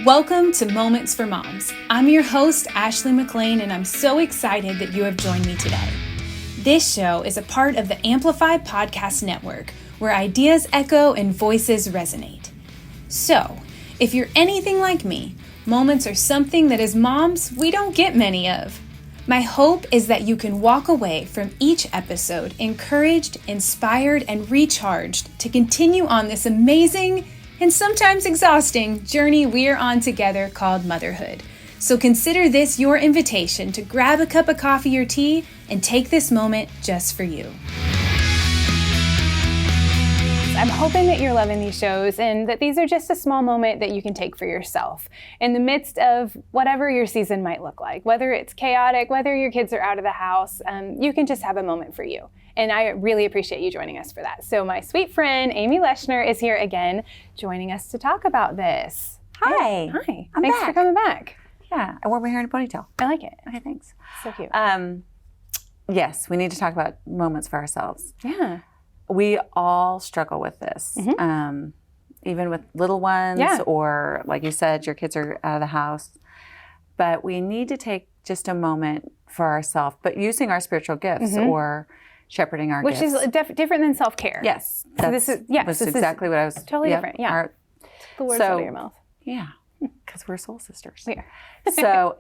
Welcome to Moments for Moms. I'm your host, Ashley McLean, and I'm so excited that you have joined me today. This show is a part of the Amplify Podcast Network, where ideas echo and voices resonate. So, if you're anything like me, moments are something that as moms, we don't get many of. My hope is that you can walk away from each episode encouraged, inspired, and recharged to continue on this amazing and sometimes exhausting journey we're on together called motherhood. So consider this your invitation to grab a cup of coffee or tea and take this moment just for you. I'm hoping that you're loving these shows and that these are just a small moment that you can take for yourself in the midst of whatever your season might look like, whether it's chaotic, whether your kids are out of the house, you can just have a moment for you. And I really appreciate you joining us for that. So my sweet friend, Amy Lechner, is here again, joining us to talk about this. Hi. Hi. I'm Thanks back. for coming back. Yeah, I wore my hair in a ponytail. I like it. Okay, thanks. So cute. Yes, we need to talk about moments for ourselves. Yeah. We all struggle with this, even with little ones, or like you said, your kids are out of the house. But we need to take just a moment for ourselves, but using our spiritual gifts or shepherding our gifts. Which is different than self-care. Yes. So this is exactly what I was. Totally different, yeah. The words out of your mouth. Yeah, because we're soul sisters. We are. So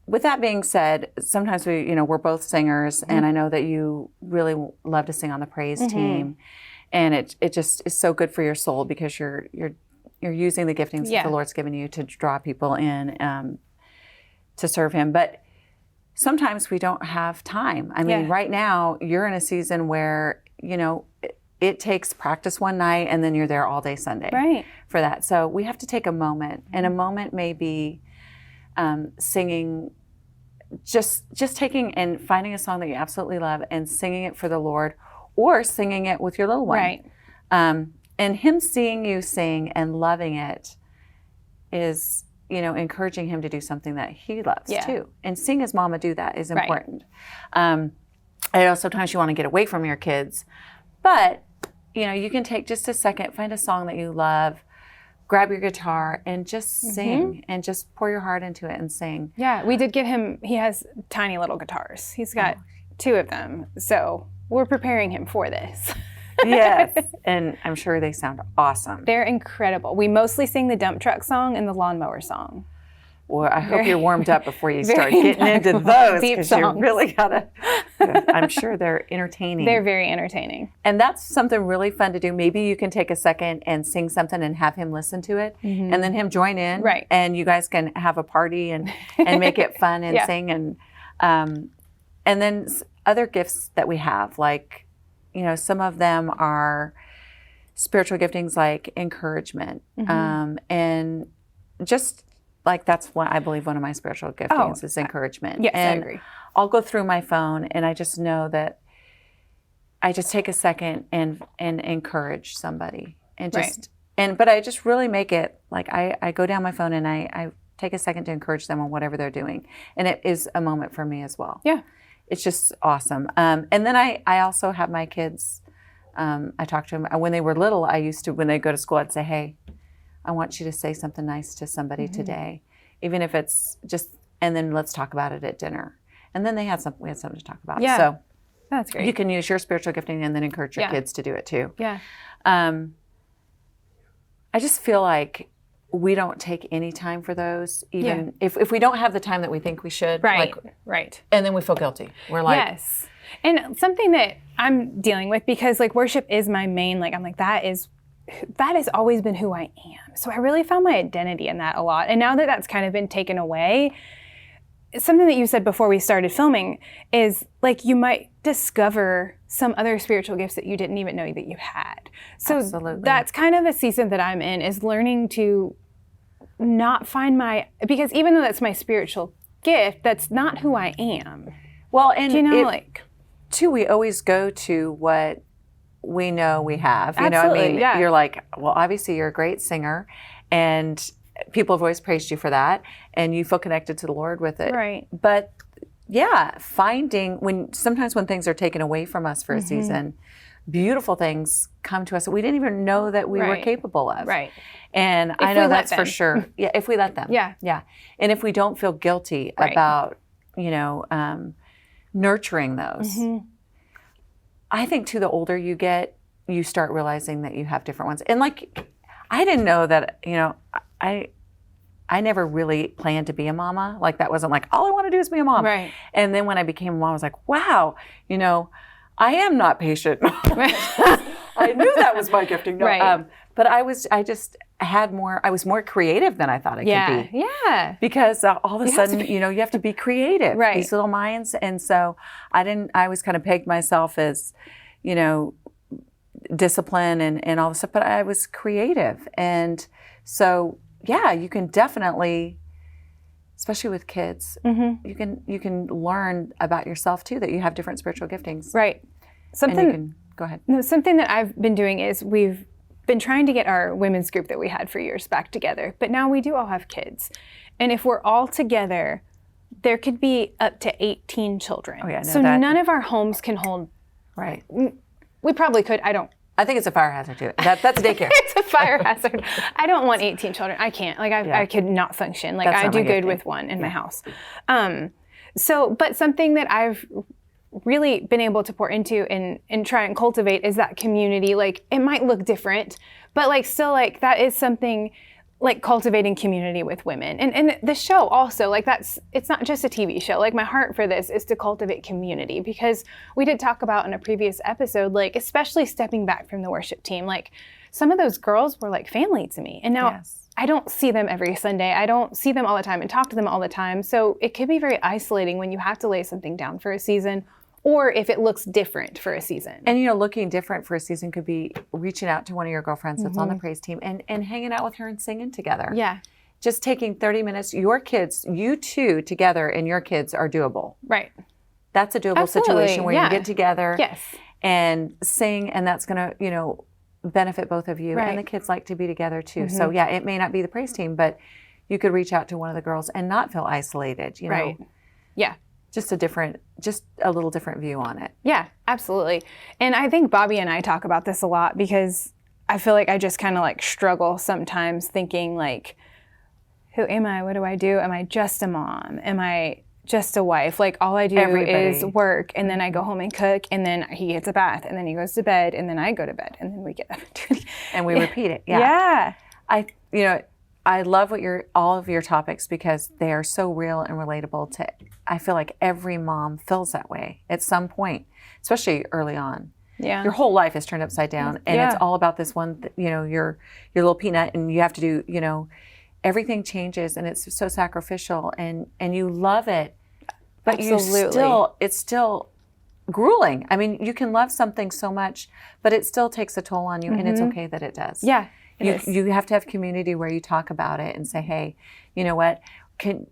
with that being said, sometimes we're both singers, and I know that you really love to sing on the praise team, and it just is so good for your soul because you're using the giftings that the Lord's given you to draw people in to serve Him. But sometimes we don't have time. I mean, right now you're in a season where it takes practice one night, and then you're there all day Sunday for that. So we have to take a moment, and a moment may be singing, just taking and finding a song that you absolutely love and singing it for the Lord, or singing it with your little one. Right. And Him seeing you sing and loving it is, encouraging Him to do something that He loves too. And seeing His mama do that is important. I know sometimes you want to get away from your kids, but you can take just a second, find a song that you love, grab your guitar and just sing and just pour your heart into it and sing. Yeah, we did get him, he has tiny little guitars. He's got 2 of them. So we're preparing him for this. Yes, and I'm sure they sound awesome. They're incredible. We mostly sing the dump truck song and the lawnmower song. Well, I hope you're warmed up before you start getting into those, because you really gotta, I'm sure they're entertaining. They're very entertaining. And that's something really fun to do. Maybe you can take a second and sing something and have him listen to it, and then him join in. Right. And you guys can have a party and make it fun and sing. And then other gifts that we have, like, some of them are spiritual giftings like encouragement. And just like that's what I believe one of my spiritual giftings is encouragement. Yes, and I agree. I'll go through my phone and I just know that I just take a second and encourage somebody and just but I just really make it like I go down my phone and I take a second to encourage them on whatever they're doing, and it is a moment for me as well. Yeah, it's just awesome. And then I also have my kids. I talk to them when they were little. I used to, when they go to school, I'd say, "Hey, I want you to say something nice to somebody today, even if it's just, and then let's talk about it at dinner." And then we had something to talk about. Yeah. So that's great. You can use your spiritual gifting and then encourage your kids to do it too. Yeah. I just feel like we don't take any time for those, even if we don't have the time that we think we should. Right. And then we feel guilty. We're like, yes. And something that I'm dealing with, because like worship is my main, like I'm like, that has always been who I am. So I really found my identity in that a lot. And now that that's kind of been taken away, something that you said before we started filming is like you might discover some other spiritual gifts that you didn't even know that you had. So that's kind of a season that I'm in, is learning to not find because even though that's my spiritual gift, that's not who I am. Well, and too, we always go to what we know we have. You Absolutely, know, I mean, you're like, well, obviously you're a great singer, and people have always praised you for that, and you feel connected to the Lord with it. Right. But sometimes when things are taken away from us for a season, beautiful things come to us that we didn't even know that we were capable of. Right. And I know that's for sure. Yeah, if we let them. Yeah. Yeah. And if we don't feel guilty about, nurturing those. Mm-hmm. I think too, the older you get, you start realizing that you have different ones. And like, I didn't know that, I never really planned to be a mama. Like that wasn't like, all I want to do is be a mom. Right. And then when I became a mom, I was like, wow, I am not patient. I knew that was my gifting. No, right. But I was more creative than I thought I could be. Yeah. Because all of a sudden, you have to be creative. Right. These little minds. And so I always kind of pegged myself as, discipline and all this stuff, but I was creative. And so, yeah, you can definitely, especially with kids, mm-hmm. you can learn about yourself too, that you have different spiritual giftings. Right. Go ahead. No, something that I've been doing is we've been trying to get our women's group that we had for years back together, but now we do all have kids. And if we're all together, there could be up to 18 children. Oh, yeah, so none of our homes can hold. Right. We probably could. I think it's a fire hazard too. That's daycare. It's a fire hazard. I don't want 18 children. I can't. Like I could not function. Like I do good with one in my house. But something that I've really been able to pour into and try and cultivate is that community. Like it might look different, but like still like that is something like cultivating community with women. And the show also, like it's not just a TV show. Like my heart for this is to cultivate community, because we did talk about in a previous episode, like especially stepping back from the worship team, like some of those girls were like family to me. And now I don't see them every Sunday. I don't see them all the time and talk to them all the time. So it could be very isolating when you have to lay something down for a season, or if it looks different for a season. And, looking different for a season could be reaching out to one of your girlfriends that's on the praise team and hanging out with her and singing together. Yeah. Just taking 30 minutes. Your kids, you two together and your kids are doable. Right. That's a doable situation where you get together and sing, and that's going to, benefit both of you. Right. And the kids like to be together too. Mm-hmm. So yeah, it may not be the praise team, but you could reach out to one of the girls and not feel isolated, Right. Yeah. Just a little different view on it. Yeah, absolutely. And I think Bobby and I talk about this a lot, because I feel like I just kind of like struggle sometimes thinking like, who am I? What do I do? Am I just a mom? Am I just a wife? Like all I do is work, and then I go home and cook, and then he gets a bath, and then he goes to bed, and then I go to bed, and then we get up and we repeat it. Yeah. I love all of your topics, because they are so real and relatable to, I feel like every mom feels that way at some point, especially early on. Yeah. Your whole life is turned upside down, and it's all about this one, your little peanut, and you have to do, everything changes, and it's so sacrificial, and you love it, but it's still grueling. I mean, you can love something so much, but it still takes a toll on you, and it's okay that it does. Yeah. You have to have community where you talk about it and say, hey, you know what?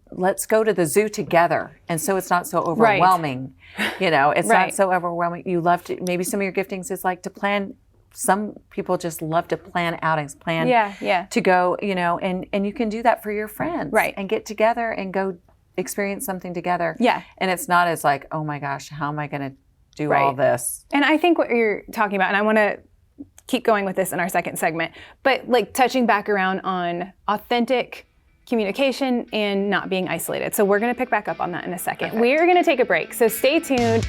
Let's go to the zoo together. And so it's not so overwhelming. Right. It's not so overwhelming. You love to, maybe some of your giftings is like to plan. Some people just love to plan outings, to go, and you can do that for your friends. Right. And get together and go experience something together. Yeah. And it's not as like, oh my gosh, how am I going to do all this? And I think what you're talking about, and I want to keep going with this in our second segment, but like touching back around on authentic communication and not being isolated. So we're going to pick back up on that in a second. Perfect. We're going to take a break, so stay tuned.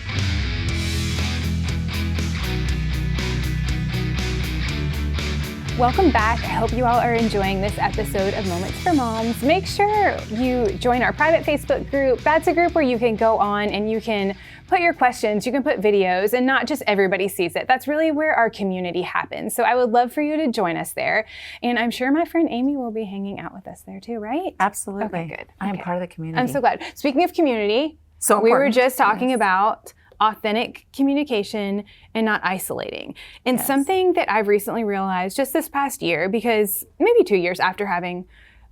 Welcome back. I hope you all are enjoying this episode of Moments for Moms. Make sure you join our private Facebook group. That's a group where you can go on and you can put your questions, you can put videos, and not just everybody sees it. That's really where our community happens. So I would love for you to join us there. And I'm sure my friend Amy will be hanging out with us there too, right? Absolutely. Okay, good. I am part of the community. I'm so glad. Speaking of community, so we were just talking about authentic communication and not isolating. And something that I've recently realized just this past year, because maybe 2 years after having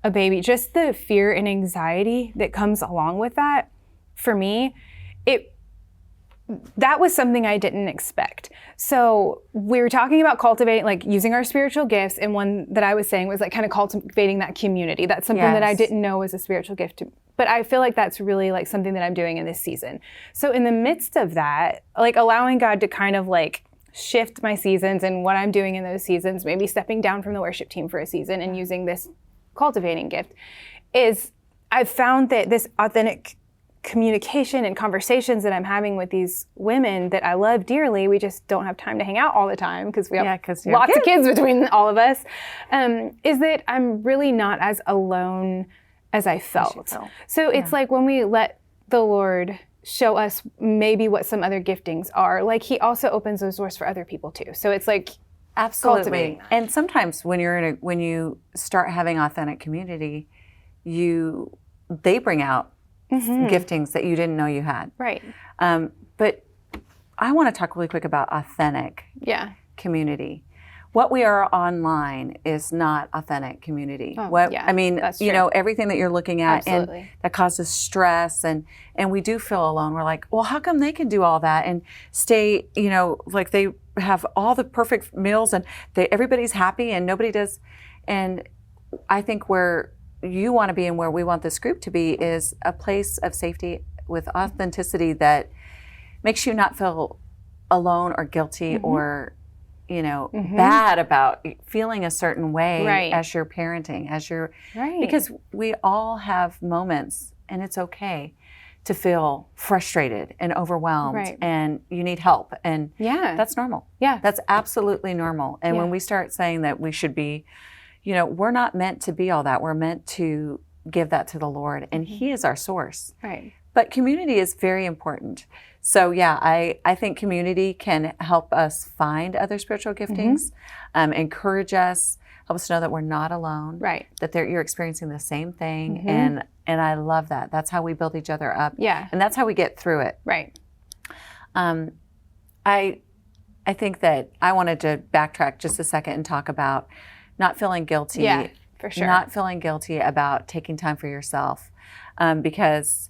a baby, just the fear and anxiety that comes along with that, for me, that was something I didn't expect. So we were talking about cultivating, like using our spiritual gifts, and one that I was saying was like kind of cultivating that community. That's something that I didn't know was a spiritual gift, but I feel like that's really like something that I'm doing in this season. So in the midst of that, like allowing God to kind of like shift my seasons and what I'm doing in those seasons, maybe stepping down from the worship team for a season and using this cultivating gift, is I've found that this authentic communication and conversations that I'm having with these women that I love dearly, we just don't have time to hang out all the time because we have lots of kids between all of us, is that I'm really not as alone as I felt. So it's like when we let the Lord show us maybe what some other giftings are, like he also opens those doors for other people too. So it's like absolutely. And sometimes when you start having authentic community, they bring out giftings that you didn't know you had. Right. But I want to talk really quick about authentic community. What we are online is not authentic community. I mean, everything that you're looking at and that causes stress and we do feel alone. We're like, well, how come they can do all that and stay, like they have all the perfect meals and everybody's happy and nobody does. And I think where you want to be and where we want this group to be is a place of safety with authenticity that makes you not feel alone or guilty or bad about feeling a certain way as you're parenting, because we all have moments and it's okay to feel frustrated and overwhelmed and you need help. And that's normal. Yeah. That's absolutely normal. And when we start saying that we should be, we're not meant to be all that. We're meant to give that to the Lord and he is our source. Right. But community is very important. So I think community can help us find other spiritual giftings, encourage us, help us know that we're not alone, that you're experiencing the same thing, and I love that. That's how we build each other up, and that's how we get through it. Right. I think that I wanted to backtrack just a second and talk about not feeling guilty. Yeah, for sure. Not feeling guilty about taking time for yourself, because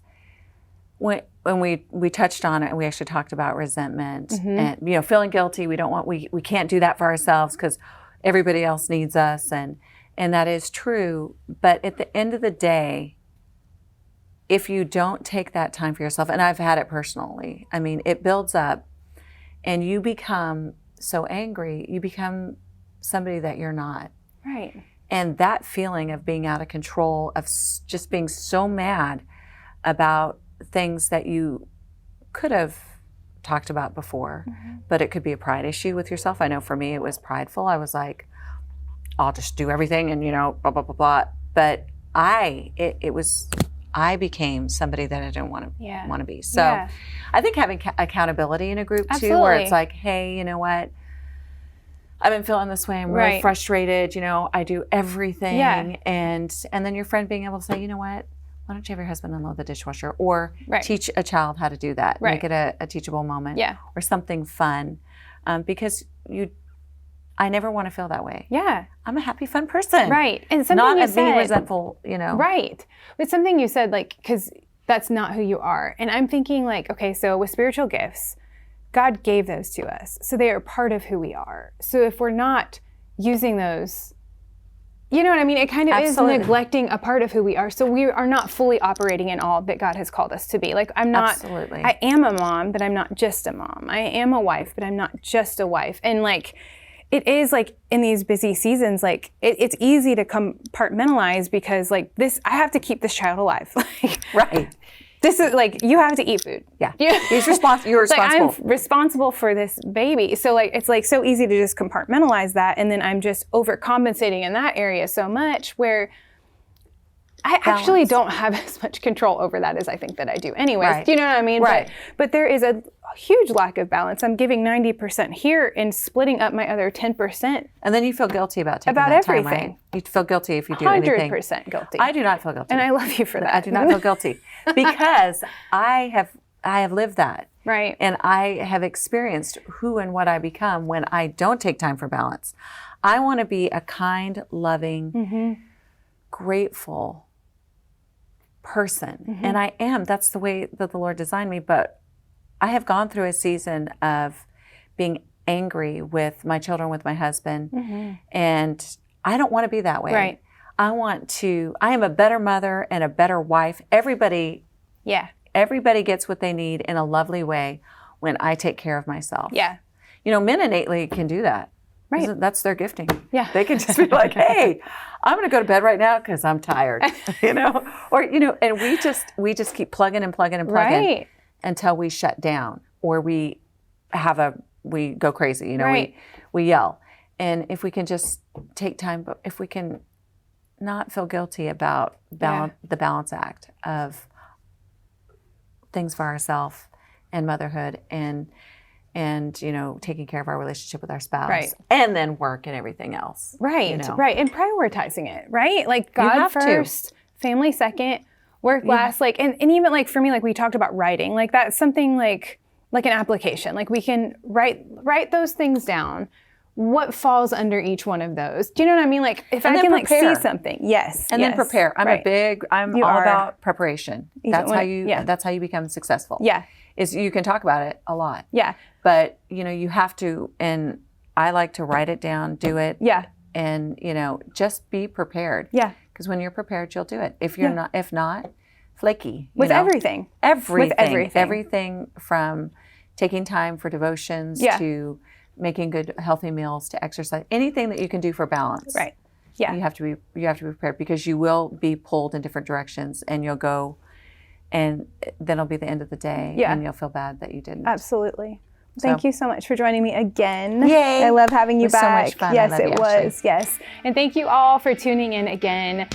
when we touched on it and we actually talked about resentment and feeling guilty, we can't do that for ourselves because everybody else needs us, and that is true. But at the end of the day, if you don't take that time for yourself, and I've had it personally, I mean, it builds up and you become so angry, you become somebody that you're not. Right. And that feeling of being out of control, of just being so mad about things that you could have talked about before, but it could be a pride issue with yourself. I know for me it was prideful. I was like, I'll just do everything and blah, blah, blah, blah. But I became somebody that I didn't want to be. So I think having accountability in a group too, where it's like, hey, you know what? I've been feeling this way. I'm really frustrated. I do everything. And then your friend being able to say, you know what? Why don't you have your husband unload the dishwasher or teach a child how to do that, make it a teachable moment or something fun, because I never want to feel that way. Yeah. I'm a happy, fun person. Right. And something not you said, being resentful, Right. But something you said, because that's not who you are. And I'm thinking okay, so with spiritual gifts, God gave those to us. So they are part of who we are. So if we're not using those, you know what I mean? It kind of is neglecting a part of who we are. So we are not fully operating in all that God has called us to be. I'm not, I am a mom, but I'm not just a mom. I am a wife, but I'm not just a wife. And it is in these busy seasons, it's easy to compartmentalize because I have to keep this child alive. Right. This is you have to eat food. Yeah. You're responsible. I'm responsible for this baby. So it's so easy to just compartmentalize that. And then I'm just overcompensating in that area so much where I actually don't have as much control over that as I think that I do anyways. Right. Do you know what I mean? Right. But there is a huge lack of balance. I'm giving 90% here and splitting up my other 10%. And then you feel guilty about taking that everything. Time, right? You feel guilty if you do 100% anything. 100% guilty. I do not feel guilty. And I love you for that. I do not feel guilty because I have lived that. Right. And I have experienced who and what I become when I don't take time for balance. I want to be a kind, loving, grateful person. And I am. That's the way that the Lord designed me. But I have gone through a season of being angry with my children, with my husband. And I don't want to be that way. Right. I am a better mother and a better wife. Everybody gets what they need in a lovely way when I take care of myself. Yeah. Men innately can do that. Right. That's their gifting. Yeah. They can just be like, hey, I'm going to go to bed right now because I'm tired, or, and we just keep plugging and plugging and plugging Right. until we shut down or we go crazy, Right. we yell. And if we can just take time, but if we can not feel guilty about the balance act of things for ourselves and motherhood and taking care of our relationship with our spouse, Right. and then work and everything else. Right, right. And prioritizing it, right? Like God first, family second, work last. Like, and even like for me, like we talked about writing, like that's something like an application. Like we can write those things down. What falls under each one of those? Do you know what I mean? Like if I can prepare. Like see something, yes, and then prepare. I'm all about preparation. That's how you become successful. Yeah, is you can talk about it a lot. Yeah, but you have to. And I like to write it down, do it. Yeah, and just be prepared. Yeah, because when you're prepared, you'll do it. If you're not, flaky. With everything from taking time for devotions to making good, healthy meals, to exercise, anything that you can do for balance. Right. Yeah. You have to be prepared because you will be pulled in different directions, and you'll go, and then it'll be the end of the day, and you'll feel bad that you didn't. Absolutely. Thank you so much for joining me again. Yay! I love having you back. So much fun. Yes, it was. Yes. And thank you all for tuning in again.